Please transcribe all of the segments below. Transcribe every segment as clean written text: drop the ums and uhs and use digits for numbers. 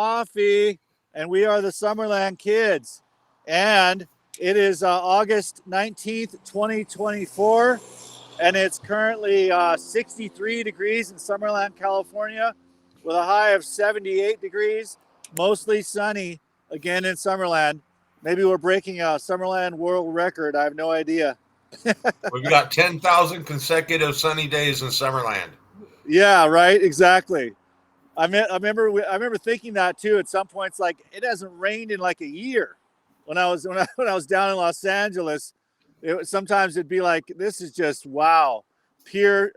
Coffee, and we are the Summerland Kids. And it is August 19th, 2024, and it's currently 63 degrees in Summerland, California, with a high of 78 degrees, mostly sunny again in Summerland. Maybe we're breaking a Summerland world record. I have no idea. We've got 10,000 consecutive sunny days in Summerland. Yeah, right. Exactly. I remember thinking that too at some points. Like it hasn't rained in like a year. When I was down in Los Angeles, sometimes it'd be like this is just wow, pure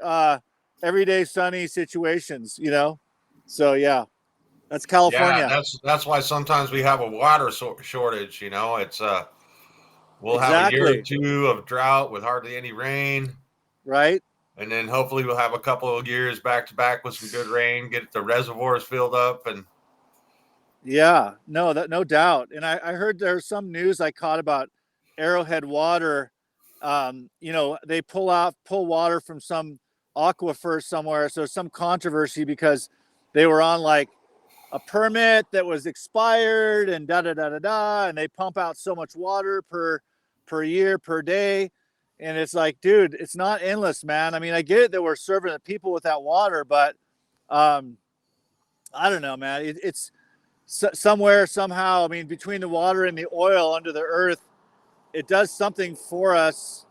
everyday sunny situations. So yeah, that's Yeah, California. that's why sometimes we have a water shortage. It's we'll have a year or Exactly. two of drought with hardly any rain, Right. and then hopefully we'll have a couple of years back to back with some good rain, get the reservoirs filled up, and Yeah. No doubt. And I heard there's some news I caught about Arrowhead Water. They pull water from some aquifer somewhere. So some controversy because they were on like a permit that was expired and da da da da da, and they pump out so much water per year per day, and it's like, dude, it's not endless, man. I mean, I get it that we're serving the people with that water, but um, I don't know, man. It's somewhere somehow. I mean, between the water and the oil under the earth, it does something for us.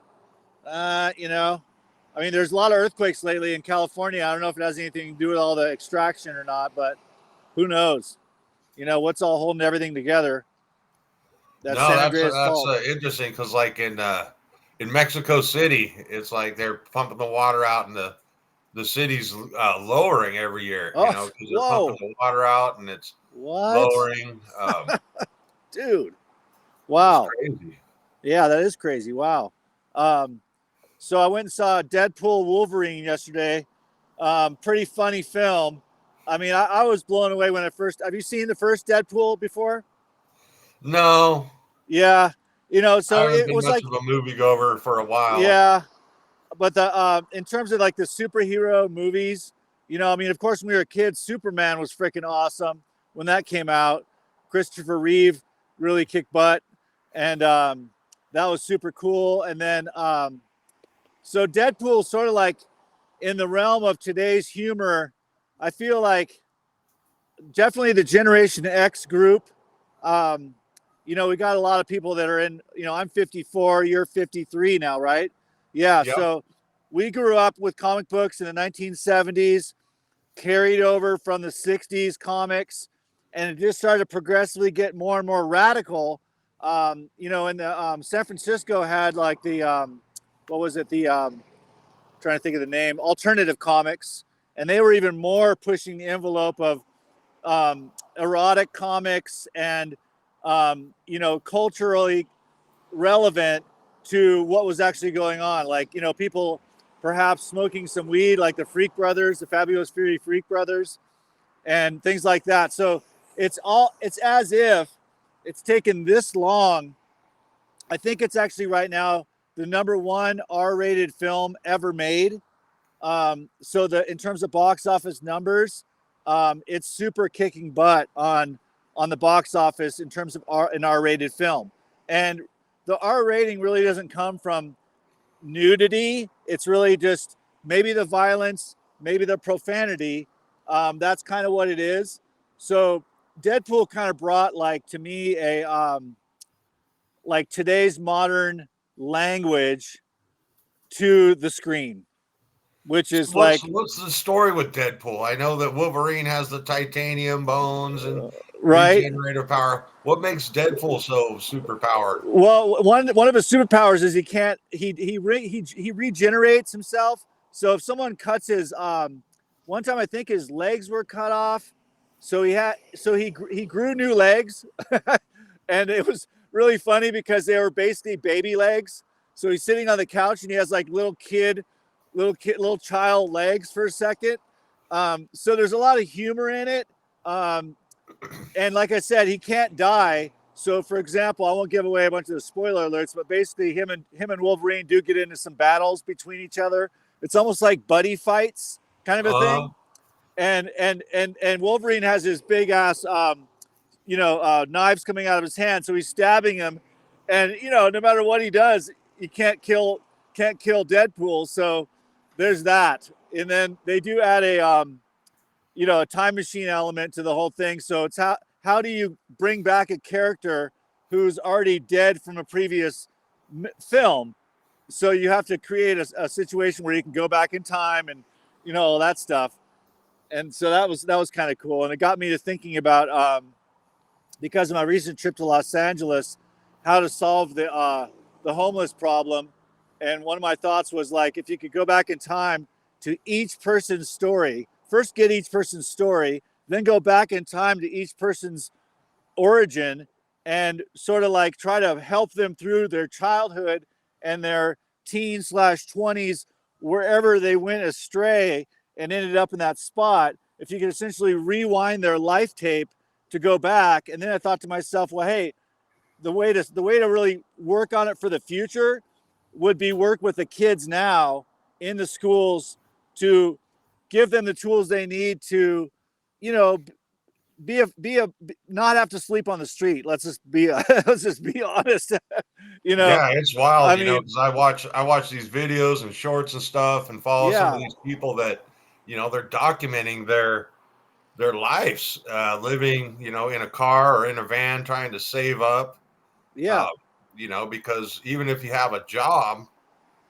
I mean, there's a lot of earthquakes lately in California. I don't know if it has anything to do with all the extraction or not, but who knows? What's all holding everything together? That's no, San that's Andreas that's Fault. interesting because like in Mexico City, it's like they're pumping the water out and the city's lowering every year, Oh, because they're pumping whoa. the water out and it's What? lowering. Dude. It's Wow. crazy. Yeah, that is crazy. Wow. Um, so I went and saw Deadpool Wolverine yesterday. Pretty funny film. I mean, I was blown away when I first. Have you seen the first Deadpool before? No, Yeah. I So haven't it been was much like, of a moviegoer for a while. yeah. But in terms of like the superhero movies, I mean, of course, when we were kids, Superman was freaking awesome when that came out. Christopher Reeve really kicked butt, and that was super cool. And then so Deadpool, sort of like in the realm of today's humor, I feel like definitely the Generation X group. Um, we got a lot of people that are in. I'm 54, you're 53 now, right? Yeah, Yep. so we grew up with comic books in the 1970s, carried over from the 60s comics, and it just started to progressively get more and more radical. In the San Francisco had like the what was it? The trying to think of the name, alternative comics, and they were even more pushing the envelope of erotic comics and culturally relevant to what was actually going on. Like, people perhaps smoking some weed, like the Freak Brothers, the Fabulous Fury Freak Brothers, and things like that. So it's as if it's taken this long. I think it's actually right now the number one R-rated film ever made. So in terms of box office numbers, it's super kicking butt on the box office in terms of an R-rated film. And the R rating really doesn't come from nudity. It's really just maybe the violence, maybe the profanity. That's kind of what it is. So Deadpool kind of brought, like, to me, a like today's modern language to the screen, which So is what's like, what's the story with Deadpool? I know that Wolverine has the titanium bones and right. regenerative power. What makes Deadpool so super powered? Well, one of his superpowers is he can't he regenerates himself. So if someone cuts his one time I think his legs were cut off, so he grew new legs, and it was really funny because they were basically baby legs. So he's sitting on the couch and he has like little child legs for a second. So there's a lot of humor in it. Um, and like I said, he can't die. So, for example, I won't give away a bunch of the spoiler alerts, but basically, him and Wolverine do get into some battles between each other. It's almost like buddy fights kind of a Uh, thing. and Wolverine has his big ass knives coming out of his hand, so he's stabbing him, and no matter what he does, he can't kill Deadpool. So there's that. And then they do add a time machine element to the whole thing. So it's how do you bring back a character who's already dead from a previous film? So you have to create a situation where you can go back in time and all that stuff. And so that was kind of cool, and it got me to thinking about because of my recent trip to Los Angeles, how to solve the homeless problem. And one of my thoughts was like, if you could go back in time to each person's story, first get each person's story, then go back in time to each person's origin and sort of like try to help them through their childhood and their teen/20s, wherever they went astray and ended up in that spot. If you could essentially rewind their life tape to go back. And then I thought to myself, well, hey, the way to really work on it for the future would be work with the kids now in the schools to give them the tools they need to, not have to sleep on the street. Let's just be honest. Yeah, it's wild, I mean, because I watch these videos and shorts and stuff and follow some of yeah, these people that, they're documenting their lives, living, in a car or in a van, trying to save up, uh, yeah, because even if you have a job,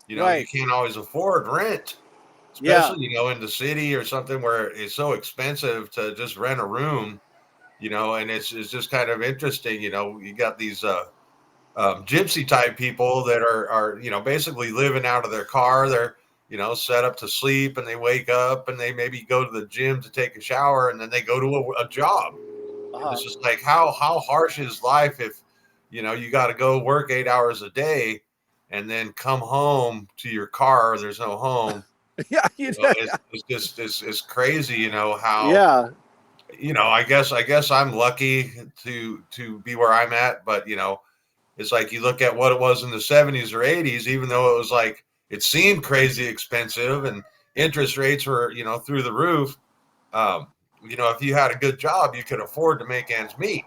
you right, can't always afford rent, yeah, especially, in the city or something where it's so expensive to just rent a room, and it's just kind of interesting, you got these, gypsy type people that are basically living out of their car. They're set up to sleep, and they wake up and they maybe go to the gym to take a shower, and then they go to a job. And uh-huh. it's just like how harsh is life if you got to go work 8 hours a day and then come home to your car. There's no home. Yeah, It's just it's crazy. How yeah, I guess I'm lucky to be where I'm at, but it's like you look at what it was in the 70s or 80s, even though it was like it seemed crazy expensive and interest rates were, through the roof. Um, if you had a good job, you could afford to make ends meet.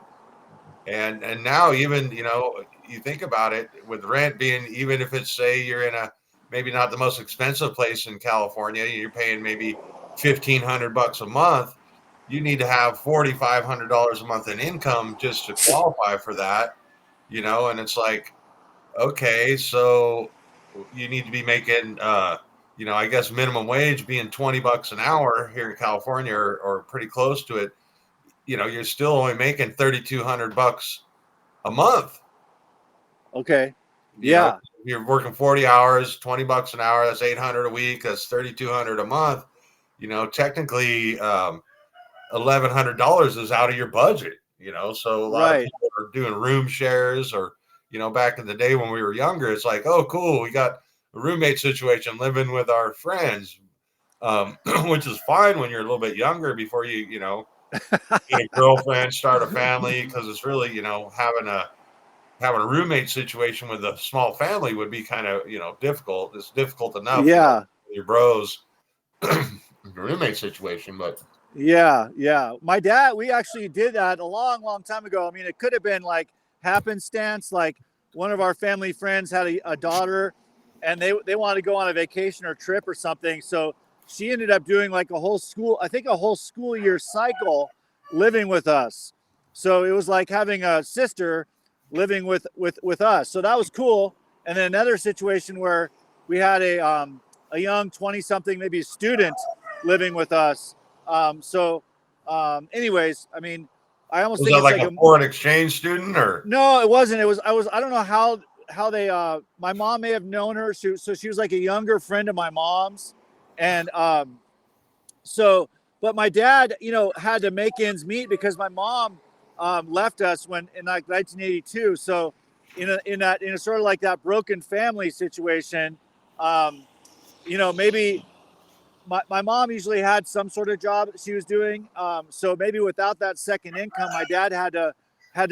And now even, you think about it with rent being, even if it's say you're in a maybe not the most expensive place in California, you're paying maybe $1,500 a month. You need to have $4,500 a month in income just to qualify for that, and it's like, okay, so you need to be making, I guess minimum wage being $20 an hour here in California, or pretty close to it. You're still only making $3,200 a month. okay, You know, yeah, you're working 40 hours, $20 an hour. That's 800 a week. That's 3,200 a month. Technically, $1,100 is out of your budget. So a lot of right, people are doing room shares, or back in the day when we were younger, it's like, oh, cool, we got a roommate situation, living with our friends, which is fine when you're a little bit younger before you get a girlfriend, start a family, because it's really having a roommate situation with a small family would be kind of difficult. It's difficult enough, yeah, your bros roommate situation, but yeah, yeah. My dad, we actually did that a long, long time ago. I mean, it could have been like happenstance. Like one of our family friends had a daughter, and they wanted to go on a vacation or trip or something. So she ended up doing like a whole school year cycle living with us. So it was like having a sister living with us. So that was cool. And then another situation where we had a young 20 something, maybe a student living with us. Anyways, I mean, I almost was think that it's like like a foreign exchange student or? no, it wasn't. I don't know how they, my mom may have known her. So she was like a younger friend of my mom's. And, but my dad, had to make ends meet because my mom, left us when in like 1982. So in a sort of like that broken family situation, maybe my mom usually had some sort of job that she was doing. So maybe without that second income, my dad had to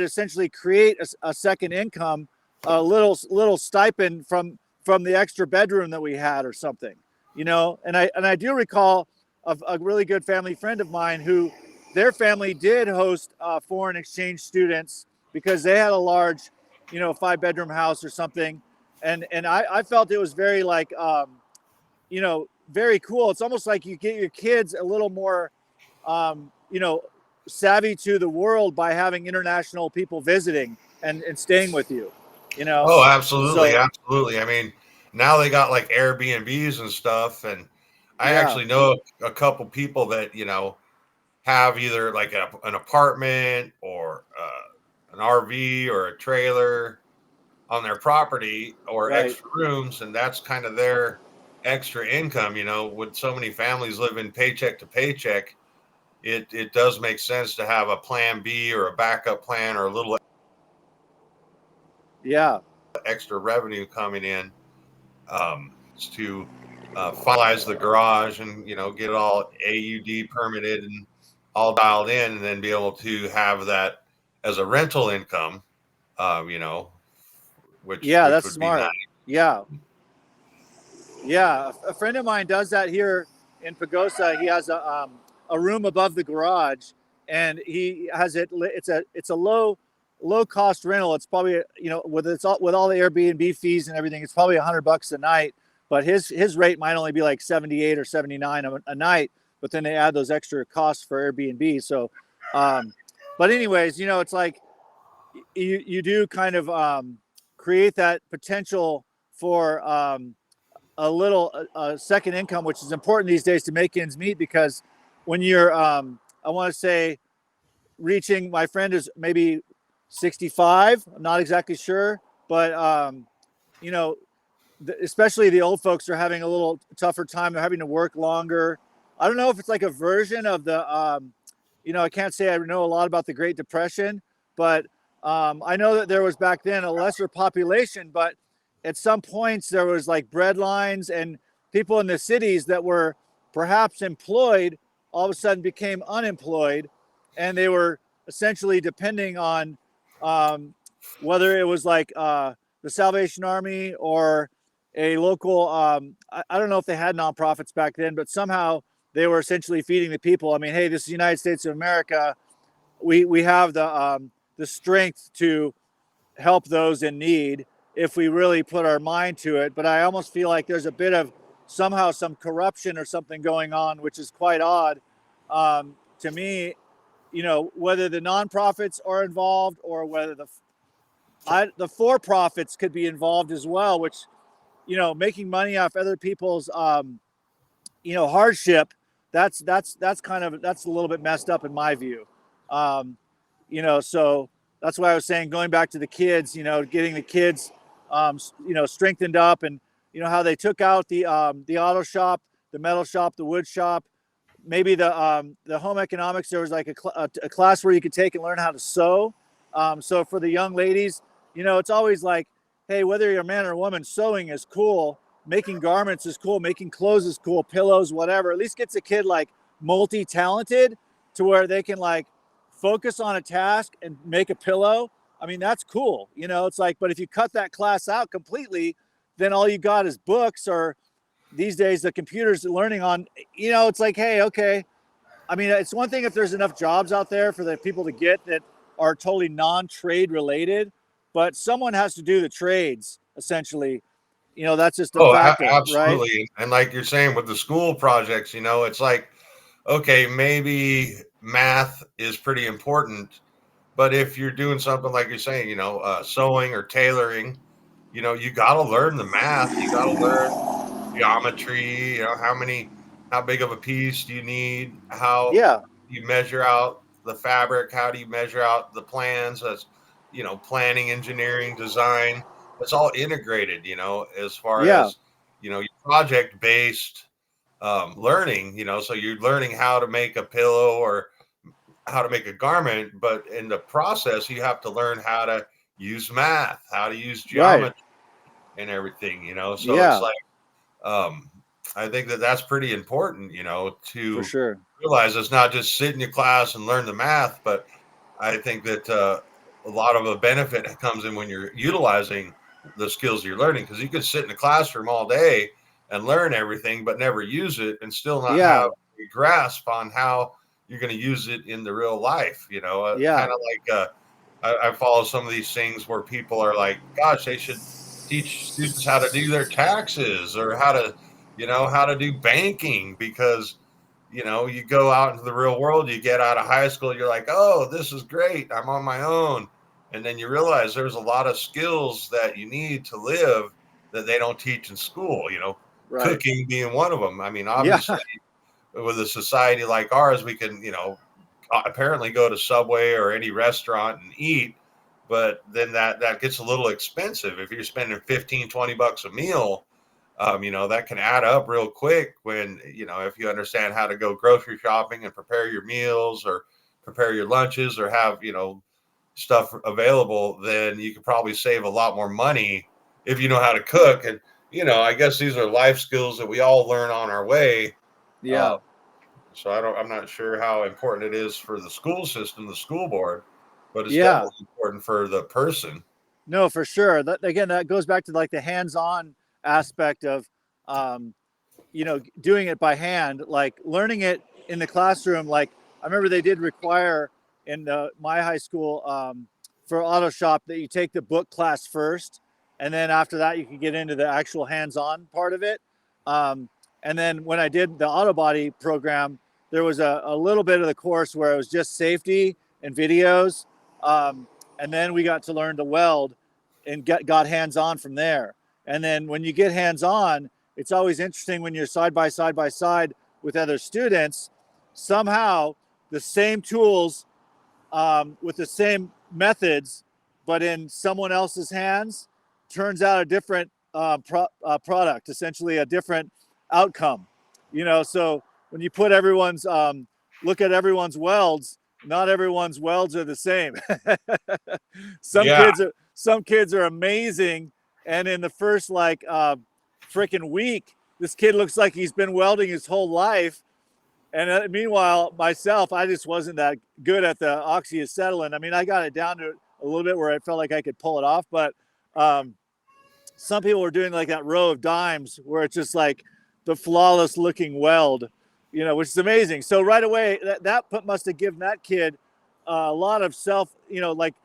essentially create a second income, a little stipend from the extra bedroom that we had or something. And I do recall a really good family friend of mine who their family did host foreign exchange students because they had a large, 5-bedroom house or something. And I felt it was very like, very cool. It's almost like you get your kids a little more, um, you know, savvy to the world by having international people visiting and staying with you, you know? Oh, absolutely, So, absolutely. I mean, now they got like Airbnbs and stuff, and I yeah, actually know a couple people that have either like an apartment or an RV or a trailer on their property or right. extra rooms, and that's kind of their extra income. With so many families living paycheck to paycheck, it does make sense to have a plan B or a backup plan or a little Yeah. extra revenue coming in to finalize the garage and get it all AUD permitted and all dialed in, and then be able to have that as a rental income. Which Yeah. which That's would be nice. smart. Yeah. Yeah. A friend of mine does that here in Pagosa. He has a room above the garage and he has it's a low cost rental. It's probably, with all the Airbnb fees and everything, it's probably $100 a night, but his rate might only be like 78 or 79 a night, but then they add those extra costs for Airbnb. So, but anyways, it's like you do kind of create that potential for a little second income, which is important these days to make ends meet. Because when you're, I want to say, reaching, my friend is maybe 65. I'm not exactly sure, but you know, especially the old folks are having a little tougher time. They're having to work longer. I don't know if it's like a version of the, I can't say I know a lot about the Great Depression, but I know that there was back then a lesser population, but at some points there was like bread lines and people in the cities that were perhaps employed all of a sudden became unemployed, and they were essentially depending on whether it was like the Salvation Army or a local I don't know if they had nonprofits back then, but somehow they were essentially feeding the people. I mean, hey, this is the United States of America. We have the strength to help those in need if we really put our mind to it. But I almost feel like there's a bit of somehow some corruption or something going on, which is quite odd to me. Whether the nonprofits are involved or whether the for-profits could be involved as well, which making money off other people's hardship, that's kind of that's a little bit messed up in my view. um, so that's why I was saying, going back to the kids, getting the kids strengthened up, and how they took out the auto shop, the metal shop, the wood shop, maybe the home economics. There was like a class where you could take and learn how to sew. So for the young ladies, it's always like, hey, whether you're a man or a woman, sewing is cool. Making garments is cool. Making clothes is cool. Pillows, whatever. At least gets a kid like multi-talented to where they can like focus on a task and make a pillow. I mean, that's cool. It's like, but if you cut that class out completely, then all you got is books, or these days the computers learning on, it's like, hey, okay. I mean, it's one thing if there's enough jobs out there for the people to get that are totally non-trade related, but someone has to do the trades essentially. That's just a Oh, factor, right? absolutely. And like you're saying with the school projects, it's like, okay, maybe math is pretty important, but if you're doing something like you're saying, sewing or tailoring, you got to learn the math. You got to learn geometry. How big of a piece do you need? How Yeah, you measure out the fabric? How do you measure out the plans? As planning, engineering, design. It's all integrated. As far yeah, as your project based learning. So you're learning how to make a pillow or how to make a garment, but in the process, you have to learn how to use math, how to use right, geometry, and everything. So it's yeah, like I think that that's pretty important, for to sure. realize it's not just sit in your class and learn the math, but I think that a lot of the benefit comes in when you're utilizing the skills you're learning, because you could sit in a classroom all day and learn everything, but never use it and still not Yeah, have grasp on how you're going to use it in the real life. Yeah. Kind of like I follow some of these things where people are like, gosh, they should teach students how to do their taxes or how to do banking, because you go out into the real world, you get out of high school, you're like, oh, this is great, I'm on my own. And then you realize there's a lot of skills that you need to live that they don't teach in school, Right. cooking being one of them. I mean, Yeah. obviously, with a society like ours, we can, apparently go to Subway or any restaurant and eat, but then that gets a little expensive. If you're spending 15-20 bucks a meal, that can add up real quick when, if you understand how to go grocery shopping and prepare your meals or prepare your lunches or have, stuff available, then you could probably save a lot more money if you know how to cook. And, I guess these are life skills that we all learn on our way. Yeah. So I'm not sure how important it is for the school system, the school board, but it's Yeah. definitely important for the person. No, for sure. That again, that goes back to like the hands-on aspect of, um, doing it by hand, like learning it in the classroom. Like I remember they did require in my high school, for auto shop, that you take the book class first, and then after that you can get into the actual hands-on part of it. Um, and then when I did the auto body program, there was a little bit of the course where it was just safety and videos. Um, and then we got to learn to weld and got hands-on from there. And then when you get hands-on, it's always interesting when you're side by side with other students. Somehow the same tools, with the same methods, but in someone else's hands, turns out a different product, essentially a different outcome. So when you put everyone's look at everyone's welds, not everyone's welds are the same. some Yeah. kids are some kids are amazing, and in the first like freaking week, this kid looks like he's been welding his whole life. And meanwhile, myself, I just wasn't that good at the oxyacetylene. I mean, I got it down to a little bit where I felt like I could pull it off, but um, some people were doing like that row of dimes where it's just like the flawless looking weld, which is amazing. So right away, that must have given that kid a lot of self, like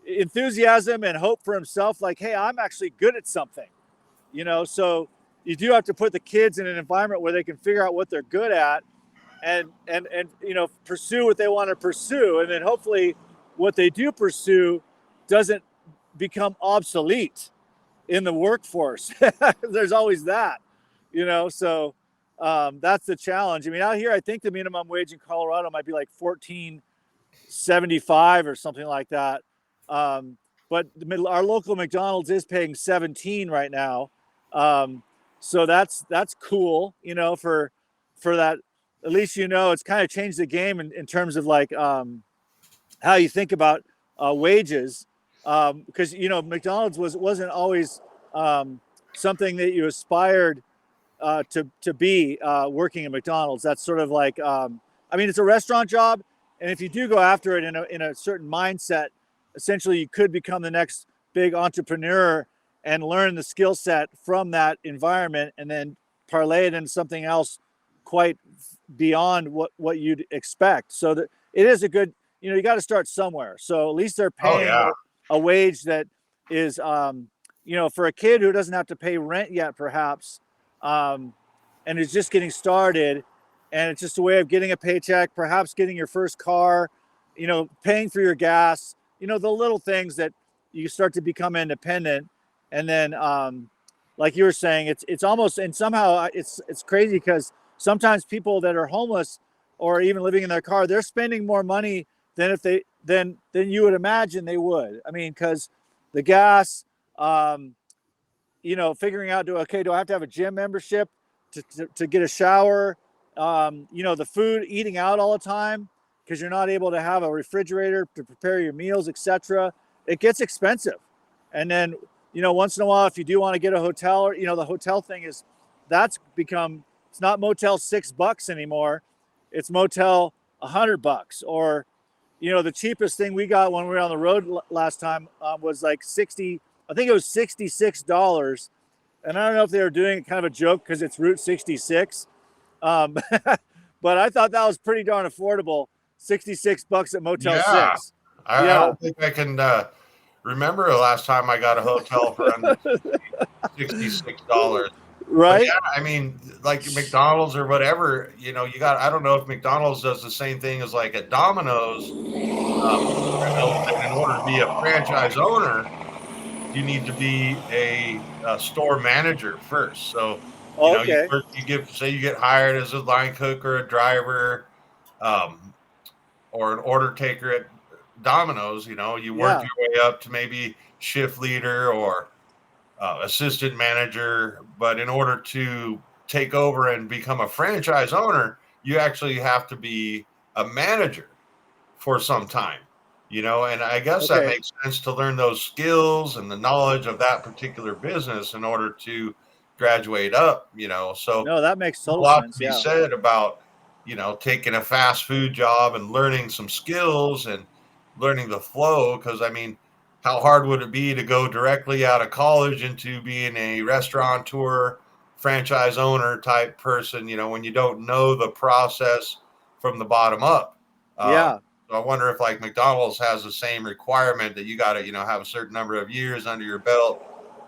enthusiasm and hope for himself. Like, hey, I'm actually good at something, So you do have to put the kids in an environment where they can figure out what they're good at, and pursue what they want to pursue, and then hopefully what they do pursue doesn't become obsolete in the workforce. There's always that, so that's the challenge. I mean, out here I think the minimum wage in Colorado might be like 14.75 or something like that, but our local McDonald's is paying 17 right now. So that's cool, for that. At least it's kind of changed the game in terms of like how you think about wages, because McDonald's wasn't always something that you aspired to be working at McDonald's. That's sort of like I mean, it's a restaurant job, and if you do go after it in a certain mindset, essentially you could become the next big entrepreneur and learn the skill set from that environment, and then parlay it into something else quite beyond what you'd expect. So that it is a good, you got to start somewhere. So at least they're Oh paying yeah. a wage that is, for a kid who doesn't have to pay rent yet, perhaps, um, and is just getting started, and it's just a way of getting a paycheck, perhaps getting your first car, paying for your gas, the little things that you start to become independent. And then, like you were saying, it's almost, and somehow it's crazy because sometimes people that are homeless or even living in their car, they're spending more money than if they than you would imagine they would. I mean, because the gas, figuring out, do I have to have a gym membership to get a shower? The food, eating out all the time because you're not able to have a refrigerator to prepare your meals, etc. It gets expensive. And then, once in a while, if you do want to get a hotel, or, the hotel thing that's become, it's not Motel $6 anymore. It's Motel $100, or, the cheapest thing we got when we were on the road last time was like 60. I think it was $66. And I don't know if they were doing kind of a joke because it's Route 66. Um, but I thought that was pretty darn affordable. $66 at Motel Yeah. 6. I Yeah. don't think I can remember the last time I got a hotel for under $66. But Right. yeah, I mean, like McDonald's or whatever, you know, you got, I don't know if McDonald's does the same thing as like at Domino's. I know that in order to be a franchise owner, you need to be a store manager first. So, you know, Okay. you give, say you get hired as a line cook or a driver, um, or an order taker at Domino's, you know, you work Yeah. your way up to maybe shift leader or assistant manager. But in order to take over and become a franchise owner, you actually have to be a manager for some time, you know, and I guess that Okay. makes sense to learn those skills and the knowledge of that particular business in order to graduate up, you know. So No, that makes a total lot to sense. be Yeah. said about, you know, taking a fast food job and learning some skills and learning the flow. Because I mean, how hard would it be to go directly out of college into being a restaurateur, franchise owner type person, you know, when you don't know the process from the bottom up? Yeah. So I wonder if like McDonald's has the same requirement that you got to, you know, have a certain number of years under your belt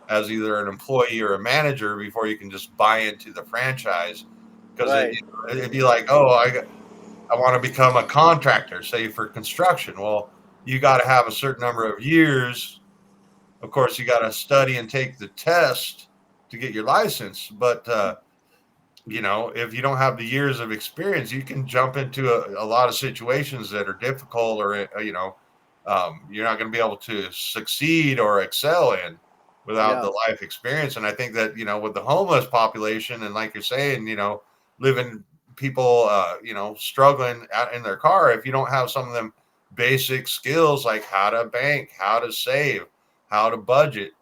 as either an employee or a manager before you can just buy into the franchise. Because Right. it'd be like, oh, I want to become a contractor, say for construction. Well, you got to have a certain number of years. Of course, you got to study and take the test to get your license. But you know, if you don't have the years of experience, you can jump into a lot of situations that are difficult, or you know, you're not going to be able to succeed or excel in without Yeah. the life experience. And I think that, you know, with the homeless population, and like you're saying, you know, living people, you know, struggling out in their car, if you don't have some of them basic skills like how to bank, how to save, how to budget,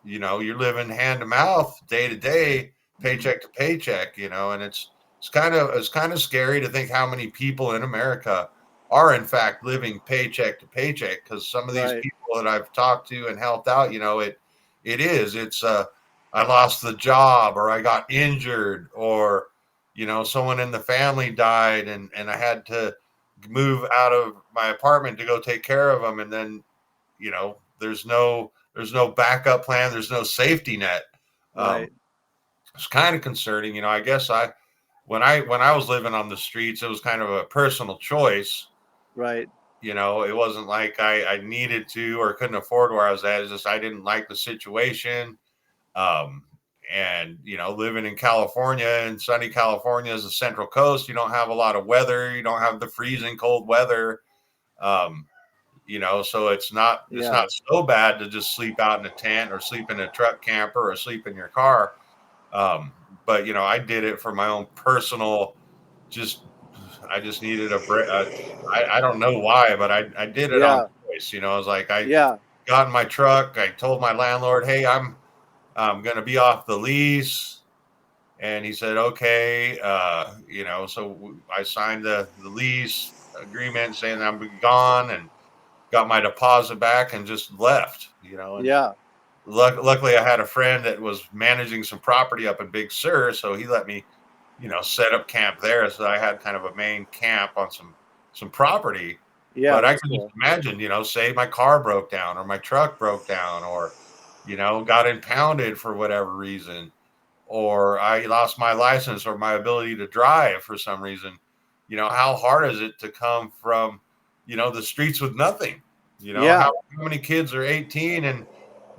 you know, you're living hand to mouth, day to day, paycheck to paycheck, you know, and it's kind of scary to think how many people in America are in fact living paycheck to paycheck, because some of these Right. people that I've talked to and helped out, you know, it's I lost the job, or I got injured, or you know, someone in the family died and I had to move out of my apartment to go take care of them, and then, you know, there's no backup plan, there's no safety net. um, Right. it's kind of concerning, you know. I guess I when I was living on the streets, it was kind of a personal choice. Right. You know, it wasn't like I needed to or couldn't afford where I was at. It's just I didn't like the situation. Um, and you know, living in California, and sunny California is the Central Coast, you don't have a lot of weather. You don't have the freezing cold weather. Um, you know, so it's Yeah. not so bad to just sleep out in a tent or sleep in a truck camper or sleep in your car. Um, but you know, I did it for my own personal, just I just needed a break. I don't know why, but I did it on Yeah. choice. You know, I was like, I Yeah. got in my truck. I told my landlord, "Hey, I'm going to be off the lease," and he said, "Okay." You know, so I signed the lease agreement saying I'm gone, and got my deposit back and just left. You know, and Yeah. luckily I had a friend that was managing some property up in Big Sur, so he let me, you know, set up camp there. So I had kind of a main camp on some property. Yeah. But I That's can just cool. imagine, you know, say my car broke down or my truck broke down, or you know, got impounded for whatever reason, or I lost my license or my ability to drive for some reason. You know, how hard is it to come from, you know, the streets with nothing? You know, Yeah. how many kids are 18 and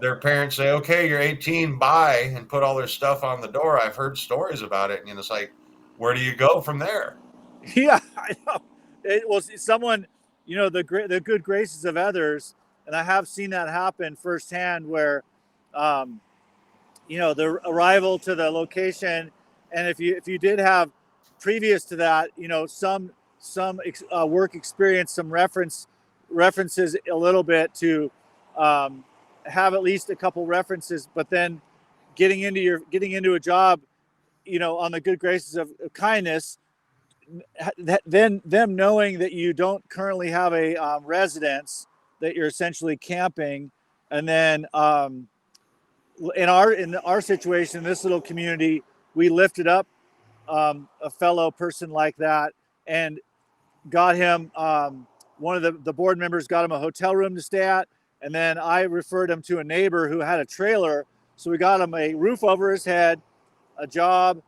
their parents say, okay, you're 18, bye, and put all their stuff on the door? I've heard stories about it. And it's like, where do you go from there? Yeah. I know. It was someone, you know, the good graces of others, and I have seen that happen firsthand where, um, you know, the arrival to the location, and if you did have previous to that, you know, some work experience, some references a little bit to, um, have at least a couple references, but then getting into a job, you know, on the good graces of kindness, that then them knowing that you don't currently have a residence, that you're essentially camping, and then in our situation, in this little community, we lifted up a fellow person like that, and got him, one of the board members got him a hotel room to stay at, and then I referred him to a neighbor who had a trailer, so we got him a roof over his head, a job,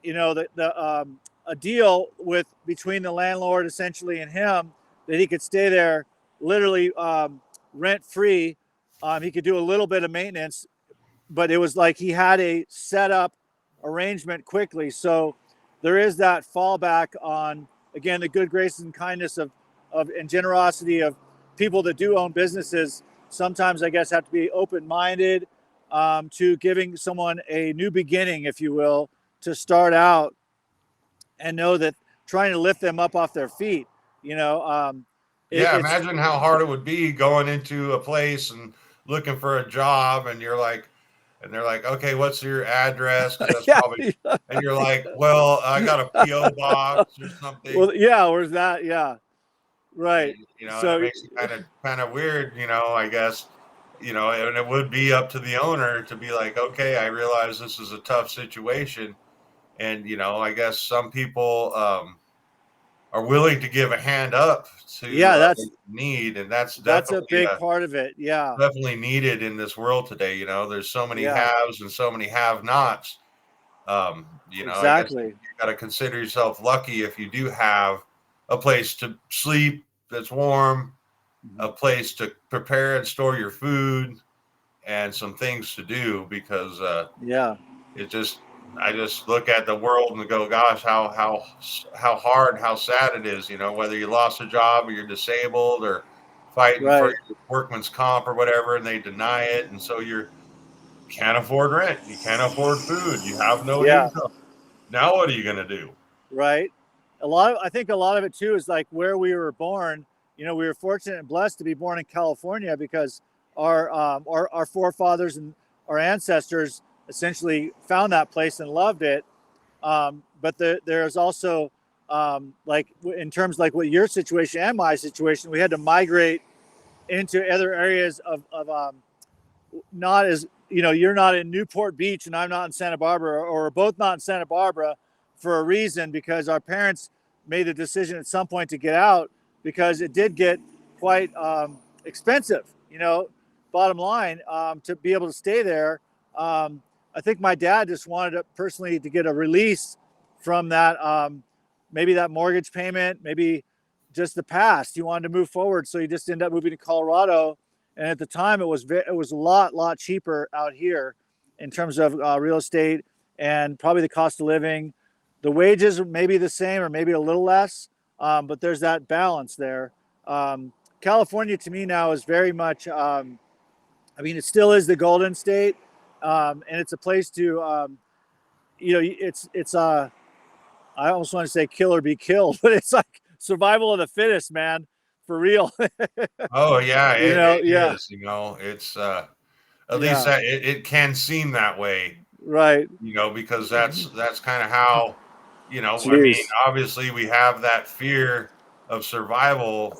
a deal with between the landlord essentially and him, that he could stay there literally, rent free. He could do a little bit of maintenance, but it was like he had a set up arrangement quickly. So there is that fallback on, again, the good graces and kindness of and generosity of people that do own businesses. Sometimes I guess have to be open-minded, to giving someone a new beginning, if you will, to start out, and know that trying to lift them up off their feet, Yeah, it's imagine how hard it would be going into a place and looking for a job, and you're like, and they're like, okay, what's your address? Because that's yeah, probably, and you're like, well, I got a PO box or something. well, yeah, where's that? Yeah, And, right. and it So makes it kind of weird, I guess, and it would be up to the owner to be like, okay, I realize this is a tough situation, and I guess some people are willing to give a hand up to yeah, need, and that's that's a definitely big part of it. Yeah, definitely needed in this world today. There's so many yeah, haves and so many have-nots. I guess you exactly. got to consider yourself lucky if you do have a place to sleep that's warm, a place to prepare and store your food, and some things to do, because Yeah, it just I just look at the world and go, gosh, how hard, how sad it is. Whether you lost a job or you're disabled or fighting for right. your workman's comp or whatever, and they deny it, and so you can't afford rent, you can't afford food, you have no Yeah, income. Now what are you gonna do? right. I think a lot of it too is like where we were born. We were fortunate and blessed to be born in California, because our forefathers and our ancestors essentially found that place and loved it. But there's also, like in terms like what your situation and my situation, we had to migrate into other areas of not as, you're not in Newport Beach and I'm not in Santa Barbara, or we're both not in Santa Barbara, for a reason, because our parents made the decision at some point to get out, because it did get quite, expensive, bottom line, to be able to stay there. I think my dad just wanted to personally to get a release from that, maybe that mortgage payment, maybe just the past. He wanted to move forward, so he just ended up moving to Colorado. And at the time, it was a lot cheaper out here in terms of, real estate, and probably the cost of living. The wages are maybe the same or maybe a little less, but there's that balance there. California to me now is very much, it still is the Golden State, and it's a place to, I almost want to say kill or be killed, but it's like survival of the fittest, man, for real. Oh yeah, it Yeah, is. It's at least yeah, that it can seem that way. right. Because that's kind of how, I mean, Jeez, obviously we have that fear of survival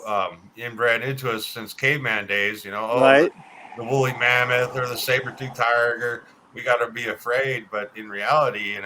inbred into us since caveman days. Oh, right. the woolly mammoth or the saber-toothed tiger, we got to be afraid. But in reality,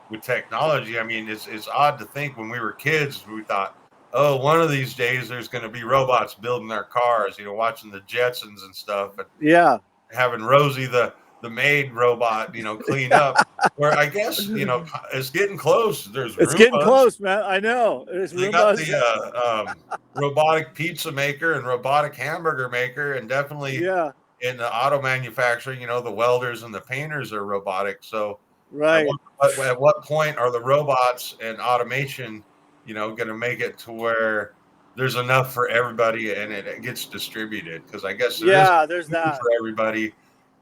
with technology, I mean, it's odd to think when we were kids, we thought, oh, one of these days there's going to be robots building our cars, watching the Jetsons and stuff, and Yeah, having Rosie the maid robot, clean up. Where I guess it's getting close. There's it's getting Roombas. close, man. I know. There's They got Roombas. the robotic pizza maker and robotic hamburger maker, and definitely Yeah, in the auto manufacturing, the welders and the painters are robotic. So right. at what point are the robots and automation, going to make it to where there's enough for everybody and it gets distributed? Because I guess there is Yeah, there's food that. for everybody.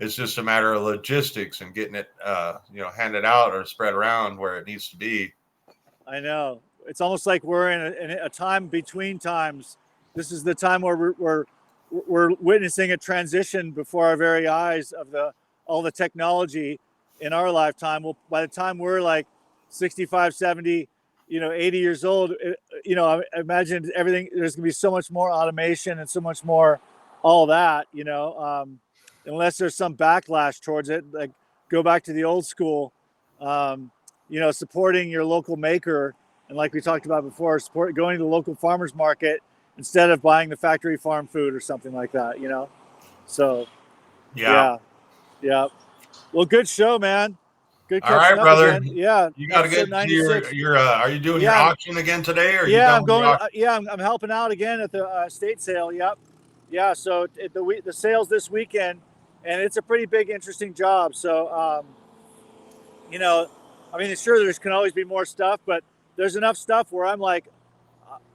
It's just a matter of logistics and getting it, handed out or spread around where it needs to be. I know. It's almost like we're in a time between times. This is the time where we're witnessing a transition before our very eyes of all the technology in our lifetime. Well, by the time we're like 65, 70, 80 years old, I imagine everything, there's going to be so much more automation and so much more all that, unless there's some backlash towards it, like go back to the old school. Um, you know, supporting your local maker. And like we talked about before, going to the local farmer's market instead of buying the factory farm food or something like that, you know? So, Yeah. yeah. Well, good show, man. Good All catching right, up brother. again. Yeah. You got to Episode get to 96. your are you doing your Yeah. auction again today, or are you Yeah. done I'm with the going, auction? yeah, I'm helping out again at the estate sale. Yep. Yeah. So the sales this weekend, and it's a pretty big, interesting job. So, you know, I mean, sure, there's can always be more stuff, but there's enough stuff where I'm like,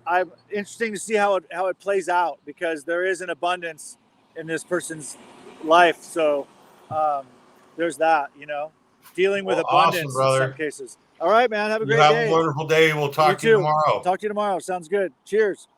I'm interesting to see how it plays out, because there is an abundance in this person's life. So there's that, you know, dealing with Well, awesome, abundance in some brother. cases. All right, man. Have a You great have a day. wonderful day. We'll You talk to you too. tomorrow. Talk to you tomorrow. Sounds good. Cheers.